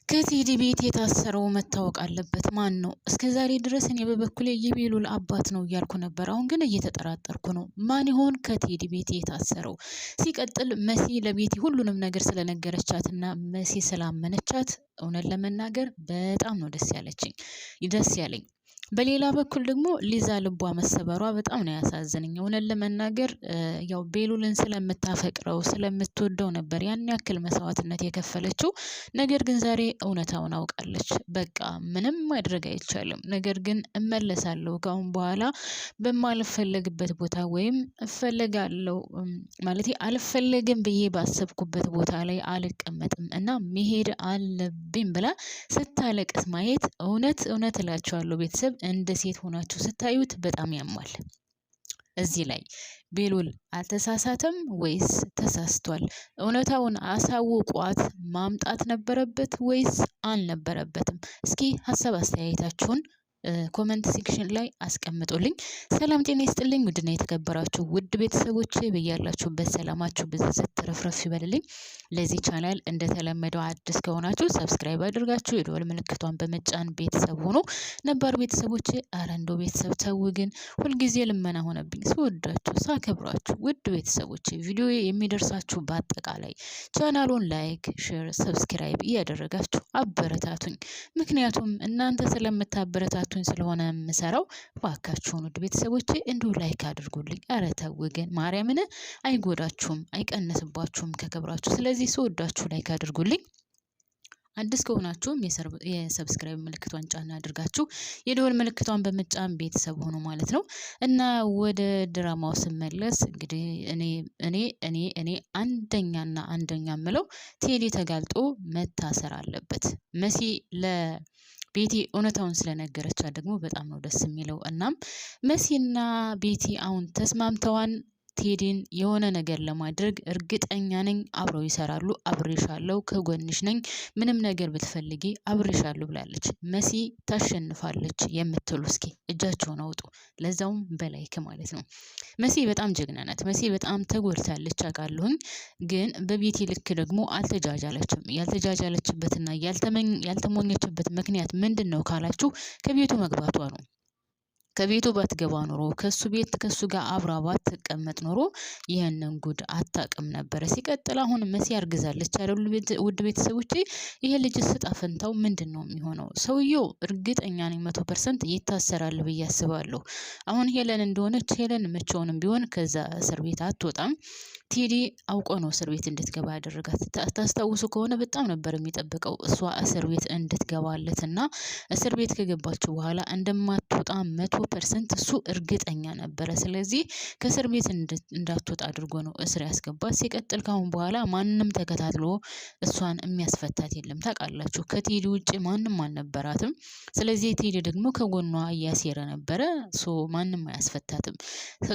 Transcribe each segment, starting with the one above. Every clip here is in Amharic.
ከቴዲ ቤት የታሰረው መታወቅ አለበት። ማን ነው? እስከዛሬ ድረስ እኔ በበኩሌ የቤሉል አባት ነው እያልኩ ነበር። አሁን ግን እየተጠራጠርኩ ነው። ማን ይሆን ከቴዲ ቤት የታሰረው? ሲቀጥል መሲ ለቤቲ ሁሉንም ነገር ስለነገረቻትና መሲ ስላመነቻት እውነት ለመናገር በጣም ነው ደስ ያለኝ። በሌላ በኩል ደግሞ ሊዛ ልቧ መሰበሯ በጣም ነው ያሳዘነኝ። እውነት ለመናገር ያው ቤሉልን ስለምታፈቅረው ስለምትወደው ነበር ያን ያክል መስዋዕትነት የከፈለችው። ነገር ግን ዛሬ እውነታውን አውቃለች። በቃ ምንም ማድረግ አይቻልም። ነገር ግን እመለሳለሁ ከአሁን በኋላ በማልፈለግበት ቦታ ወይም እፈልጋለሁ ማለት አልፈለግም ብዬ ባሰብኩበት ቦታ ላይ አልቀመጥም እና መሄድ አለብኝ ብላ ስታለቅስ ማየት እውነት እላችኋለሁ ቤተሰብ እንደ ሴት ሆናችሁ ስታዩት በጣም ያማል። እዚህ ላይ ቤሉል አልተሳሳተም ወይስ ተሳስቷል? እውነታውን አሳውቋት ማምጣት ነበረበት ወይስ አልነበረበትም? እስኪ ሀሳብ አስተያየታችሁን ኮመንት ሴክሽን ላይ አስቀምጡልኝ። ሰላም ጤና ይስጥልኝ። ውድና የተከበራችሁ ውድ ቤተሰቦቼ በያላችሁበት ሰላማችሁ ብዝዝት ተረፍረፍ ይበልልኝ። ለዚህ ቻናል እንደተለመደው አዲስ ከሆናችሁ ሰብስክራይብ አድርጋችሁ የደወል ምልክቷን በመጫን ቤተሰብ ሆኖ ነባር ቤተሰቦቼ ኧረ እንደው ቤተሰብ ተው ግን ሁልጊዜ ልመና ሆነብኝ። ስወዳችሁ ሳከብራችሁ ውድ ቤተሰቦቼ ቪዲዮ የሚደርሳችሁ በአጠቃላይ ቻናሉን ላይክ፣ ሼር፣ ሰብስክራይብ እያደረጋችሁ አበረታቱኝ። ምክንያቱም እናንተ ስለምታበረታቱኝ ስለሆነ የምሰራው እባካችሁን ውድ ቤተሰቦቼ እንዲሁ ላይክ አድርጉልኝ። ኧረ ተው ግን ማርያምን አይጎዳችሁም፣ አይቀንስባችሁም ከክብራችሁ። ስለዚህ ስወዳችሁ ላይክ አድርጉልኝ። አዲስ ከሆናችሁም የሰብስክራይብ ምልክቷን ጫና አድርጋችሁ የደወል ምልክቷን በመጫን ቤተሰብ ሆኖ ማለት ነው። እና ወደ ድራማው ስመለስ እንግዲህ እኔ አንደኛና አንደኛ ምለው ቴዲ ተጋልጦ መታሰር አለበት። መሲ ቤቲ እውነታውን ስለነገረቻት ደግሞ በጣም ነው ደስ የሚለው። እናም መሲና ቤቲ አሁን ተስማምተዋን ቴዲን የሆነ ነገር ለማድረግ እርግጠኛ ነኝ አብረው ይሰራሉ። አብሬሻለሁ፣ ከጎንሽ ነኝ፣ ምንም ነገር ብትፈልጊ አብሬሻለሁ ብላለች። መሲ ታሸንፋለች የምትሉ እስኪ እጃቸውን አውጡ፣ ለዛውም በላይክ ማለት ነው። መሲ በጣም ጀግና ናት። መሲ በጣም ተጎድታለች አውቃለሁኝ። ግን በቤቲ ልክ ደግሞ አልተጃጃለችም። ያልተጃጃለችበትና ያልተሞኘችበት ምክንያት ምንድን ነው ካላችሁ ከቤቱ መግባቷ ነው። ከቤቱ ባትገባ ኖሮ ከሱ ቤት ከሱ ጋር አብራ ባትቀመጥ ኖሮ ይሄንን ጉድ አታውቅም ነበረ። ሲቀጥል አሁን መሲ አርግዛለች አይደሉ ውድ ቤተሰቦቼ? ይሄ ልጅ ስጣ ፈንታው ምንድን ነው የሚሆነው? ሰውየው እርግጠኛ ነኝ 100% ይታሰራል ብዬ አስባለሁ። አሁን ሄለን እንደሆነች ሄለን መቼውንም ቢሆን ከዛ እስር ቤት አትወጣም። ቴዲ አውቆ ነው እስር ቤት እንድትገባ ያደረጋት። ታስታውሱ ከሆነ በጣም ነበር የሚጠብቀው እሷ እስር ቤት እንድትገባለት እና እስር ቤት ከገባችው በኋላ እንደማትወጣ 100% እሱ እርግጠኛ ነበረ። ስለዚህ ከእስር ቤት እንዳትወጣ አድርጎ ነው እስር ያስገባት። ሲቀጥል ካሁን በኋላ ማንም ተከታትሎ እሷን የሚያስፈታት የለም። ታውቃላችሁ ከቴዲ ውጭ ማንም አልነበራትም። ስለዚህ ቴዲ ደግሞ ከጎኗ እያሴረ ነበረ። ማንም አያስፈታትም።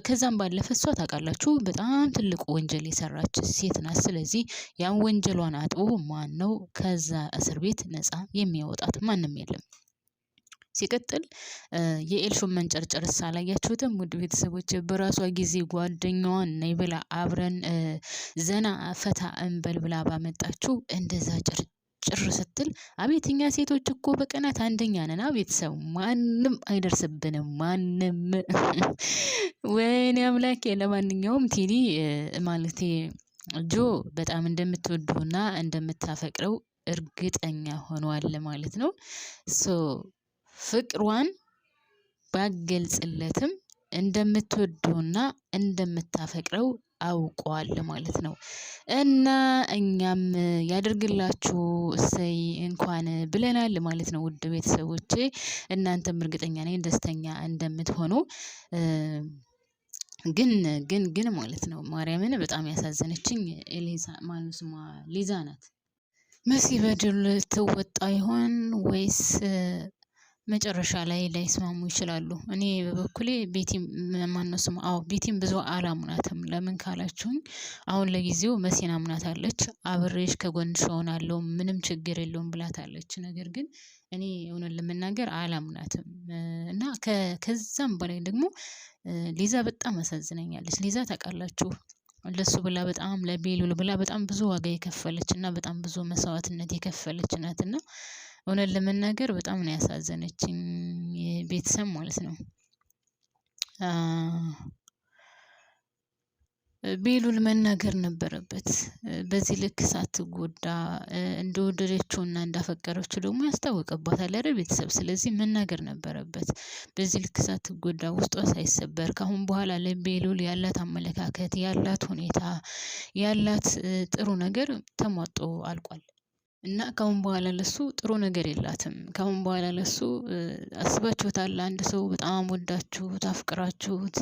ከዛም ባለፈ እሷ ታውቃላችሁ በጣም ትልቁ ወንጀል የሰራች ሴት ናት። ስለዚህ ያን ወንጀሏን አጥቦ ማን ነው ከዛ እስር ቤት ነፃ የሚያወጣት? ማንም የለም። ሲቀጥል የኤልሹን መንጨርጨር ሳላያችሁትም ውድ ቤተሰቦች በራሷ ጊዜ ጓደኛዋን ነይ ብላ አብረን ዘና ፈታ እንበል ብላ ባመጣችሁ እንደዛ ጭር ስትል አቤት እኛ ሴቶች እኮ በቀናት አንደኛ ነን። ቤተሰብ ማንም አይደርስብንም ማንም። ወይኔ አምላኬ። ለማንኛውም ቴዲ ማለቴ ጆ በጣም እንደምትወደውና እንደምታፈቅረው እርግጠኛ ሆኗል ማለት ነው። ፍቅሯን ባገልጽለትም እንደምትወደውና እንደምታፈቅረው አውቋል ማለት ነው። እና እኛም ያደርግላችሁ እሰይ እንኳን ብለናል ማለት ነው። ውድ ቤተሰቦቼ እናንተም እርግጠኛ ነኝ ደስተኛ እንደምትሆኑ። ግን ማለት ነው ማርያምን በጣም ያሳዘነችኝ ሊዛ ናት። መሲ በድል ትወጣ ይሆን ወይስ መጨረሻ ላይ ላይስማሙ ይችላሉ? እኔ በበኩሌ ቤቲም ብዙ አላምናትም። ለምን ካላችሁኝ አሁን ለጊዜው መሲን አምናታለች። አብሬሽ ከጎንሽ እሆናለሁ ምንም ችግር የለውም ብላታለች። ነገር ግን እኔ እውነት ለመናገር አላምናትም እና ከዛም በላይ ደግሞ ሊዛ በጣም አሳዝነኛለች። ሊዛ ታውቃላችሁ ለሱ ብላ በጣም ለቤሉል ብላ በጣም ብዙ ዋጋ የከፈለች እና በጣም ብዙ መስዋዕትነት የከፈለች ናት እና እውነት ለመናገር በጣም ነው ያሳዘነችኝ ቤተሰብ ማለት ነው። ቤሉል መናገር ነበረበት። በዚህ ልክ ሳትጎዳ እንደወደደችውና እንዳፈቀረችው ደግሞ ያስታውቅባታል አይደል ቤተሰብ። ስለዚህ መናገር ነበረበት በዚህ ልክ ሳትጎዳ ውስጧ ሳይሰበር። ካሁን በኋላ ለቤሉል ያላት አመለካከት፣ ያላት ሁኔታ፣ ያላት ጥሩ ነገር ተሟጦ አልቋል። እና ካሁን በኋላ ለሱ ጥሩ ነገር የላትም። ካሁን በኋላ ለሱ አስባችሁታል? አንድ ሰው በጣም ወዳችሁት አፍቅራችሁት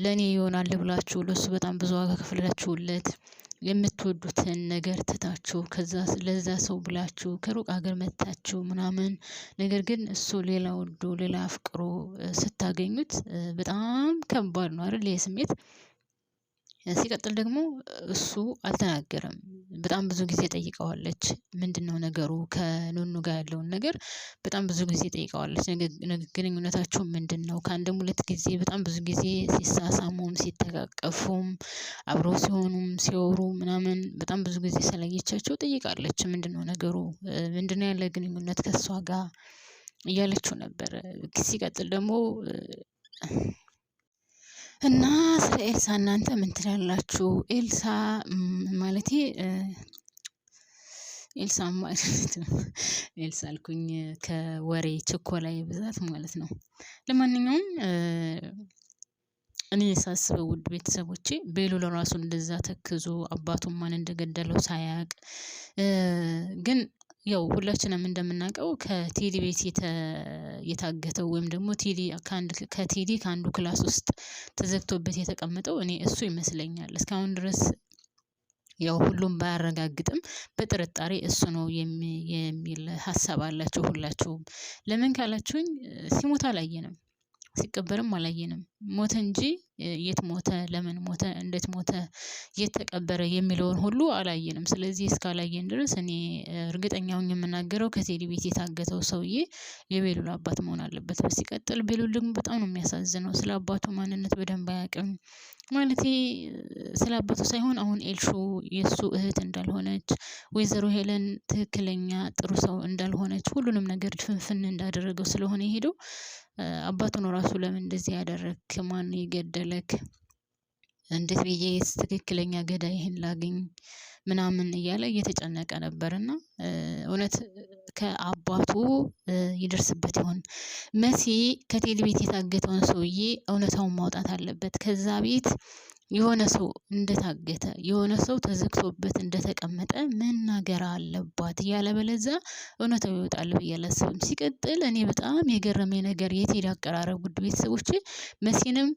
ለኔ ይሆናል ብላችሁ ለሱ በጣም ብዙ ዋጋ ከፍላችሁለት የምትወዱትን ነገር ትታችሁ ከዛ ለዛ ሰው ብላችሁ ከሩቅ ሀገር መጥታችሁ ምናምን ነገር ግን እሱ ሌላ ወዶ ሌላ አፍቅሮ ስታገኙት በጣም ከባድ ነው አይደል ይሄ ስሜት። ሲቀጥል ደግሞ እሱ አልተናገረም። በጣም ብዙ ጊዜ ጠይቀዋለች። ምንድነው ነገሩ ከኑኑ ጋር ያለውን ነገር በጣም ብዙ ጊዜ ጠይቀዋለች። ግንኙነታችሁ ምንድነው? ከአንድም ሁለት ጊዜ በጣም ብዙ ጊዜ ሲሳሳሙም ሲተቃቀፉም አብረው ሲሆኑም ሲወሩ ምናምን በጣም ብዙ ጊዜ ስለያቻቸው ጠይቃለች። ምንድነው ነገሩ? ምንድነው ያለ ግንኙነት ከእሷ ጋር እያለችው ነበር። ሲቀጥል ደግሞ እና ስለ ኤልሳ እናንተ ምን ትላላችሁ? ኤልሳ ማለቴ ኤልሳ ማለት ነው። ኤልሳ አልኩኝ ከወሬ ችኮላ ብዛት ማለት ነው። ለማንኛውም እኔ ሳስበው ውድ ቤተሰቦቼ ቤሉል ራሱ እንደዛ ተክዞ አባቱን ማን እንደገደለው ሳያቅ ግን ያው ሁላችንም እንደምናውቀው ከቴዲ ቤት የታገተው ወይም ደግሞ ከቴዲ ከአንዱ ክላስ ውስጥ ተዘግቶበት የተቀመጠው እኔ እሱ ይመስለኛል። እስካሁን ድረስ ያው ሁሉም ባያረጋግጥም በጥርጣሬ እሱ ነው የሚል ሀሳብ አላቸው ሁላችሁም። ለምን ካላችሁኝ ሲሞት አላየንም፣ ሲቀበርም አላየንም። ሞተ እንጂ የት ሞተ፣ ለምን ሞተ፣ እንዴት ሞተ፣ የት ተቀበረ የሚለውን ሁሉ አላየንም። ስለዚህ እስካላየን ድረስ እኔ እርግጠኛ ሆኜ የምናገረው ከቴዲ ቤት የታገተው ሰውዬ የቤሉል አባት መሆን አለበት። ሲቀጥል ቤሉል ደግሞ በጣም ነው የሚያሳዝነው። ስለ አባቱ ማንነት በደንብ አያውቅም። ማለቴ ስለ አባቱ ሳይሆን አሁን ኤልሹ የእሱ እህት እንዳልሆነች፣ ወይዘሮ ሄለን ትክክለኛ ጥሩ ሰው እንዳልሆነች፣ ሁሉንም ነገር ድፍንፍን እንዳደረገው ስለሆነ የሄደው አባቱ ነው ራሱ ለምን እንደዚህ ያደረግክ፣ ማን የገደለክ፣ እንዴት ብዬ ትክክለኛ ገዳይህን ላግኝ ምናምን እያለ እየተጨነቀ ነበርና እውነት ከአባቱ ይደርስበት ይሆን? መሲ ከቴዲ ቤት የታገተውን ሰውዬ እውነታውን ማውጣት አለበት። ከዛ ቤት የሆነ ሰው እንደታገተ የሆነ ሰው ተዘግቶበት እንደተቀመጠ መናገር አለባት። ያለበለዛ እውነታው ይወጣል ብዬ አላስብም። ሲቀጥል እኔ በጣም የገረመኝ ነገር የቴዲ አቀራረብ ውድ ቤተሰቦቼ፣ መሲንም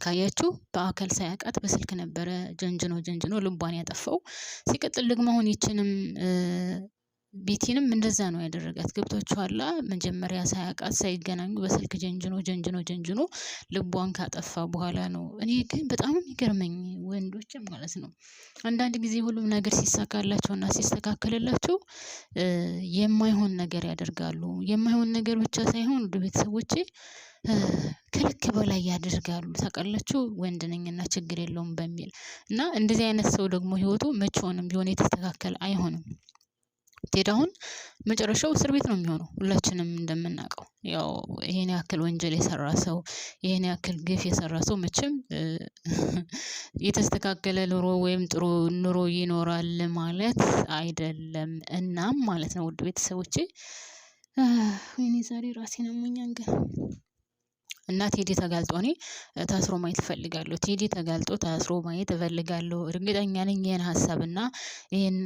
ካያችሁ በአካል ሳያውቃት በስልክ ነበረ ጀንጅኖ ልቧን ያጠፋው። ሲቀጥል ደግሞ አሁን ይችንም ቤቲንም እንደዛ ነው ያደረጋት። ገብቷችኋል? መጀመሪያ ሳያውቃት ሳይገናኙ በስልክ ጀንጅኖ ልቧን ካጠፋ በኋላ ነው። እኔ ግን በጣም የሚገርመኝ ወንዶች ማለት ነው አንዳንድ ጊዜ ሁሉም ነገር ሲሳካላቸውና ሲስተካከልላቸው የማይሆን ነገር ያደርጋሉ። የማይሆን ነገር ብቻ ሳይሆን ወደ ቤተሰቦቼ ከልክ በላይ ያደርጋሉ። ታውቃላችሁ? ወንድ ነኝና ችግር የለውም በሚል እና እንደዚህ አይነት ሰው ደግሞ ህይወቱ መቼውንም ቢሆን የተስተካከለ አይሆንም። ቴዲ አሁን መጨረሻው እስር ቤት ነው የሚሆነው። ሁላችንም እንደምናውቀው ያው ይሄን ያክል ወንጀል የሰራ ሰው፣ ይሄን ያክል ግፍ የሰራ ሰው መቼም የተስተካከለ ኑሮ ወይም ጥሩ ኑሮ ይኖራል ማለት አይደለም። እናም ማለት ነው ውድ ቤተሰቦቼ እኔ ዛሬ ራሴን አሞኛል ግን እና ቴዲ ተጋልጦ እኔ ታስሮ ማየት እፈልጋለሁ። ቴዲ ተጋልጦ ታስሮ ማየት እፈልጋለሁ። እርግጠኛ ነኝ ይሄን ሀሳብና ይሄን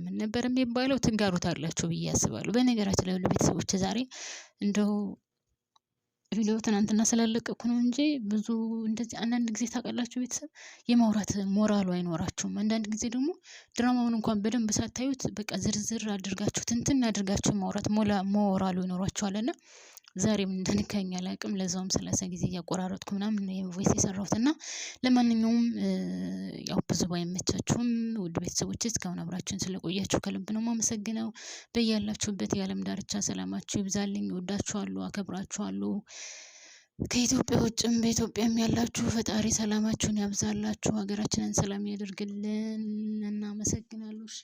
ምን ነበር የሚባለው ትጋሩታላችሁ ብዬ አስባለሁ። በነገራችን ላይ ቤተሰቦች ዛሬ እንደው ቪዲዮ ትናንትና ስላለቀኩ ነው እንጂ ብዙ እንደዚህ አንዳንድ ጊዜ ታውቃላችሁ ቤተሰብ የማውራት ሞራሉ አይኖራችሁም። አንዳንድ ጊዜ ደግሞ ድራማውን እንኳን በደንብ ሳታዩት በቃ ዝርዝር አድርጋችሁ ትንትን አድርጋችሁ ማውራት ሞራሉ ይኖራችኋልና ዛሬም እንደነካኝ አላውቅም። ለዛውም 30 ጊዜ እያቆራረጥኩ ምናምን ነው ቮይስ የሰራሁት እና ለማንኛውም ያው ብዙ ባይመቻችሁም ውድ ቤተሰቦች እስካሁን አብራችሁን ስለቆያችሁ ከልብ ነው የማመሰግነው። በያላችሁበት የዓለም ዳርቻ ሰላማችሁ ይብዛልኝ። እወዳችኋለሁ፣ አከብራችኋለሁ። ከኢትዮጵያ ውጭም በኢትዮጵያም ያላችሁ ፈጣሪ ሰላማችሁን ያብዛላችሁ፣ ሀገራችንን ሰላም ያደርግልን። እናመሰግናለሁ። እሺ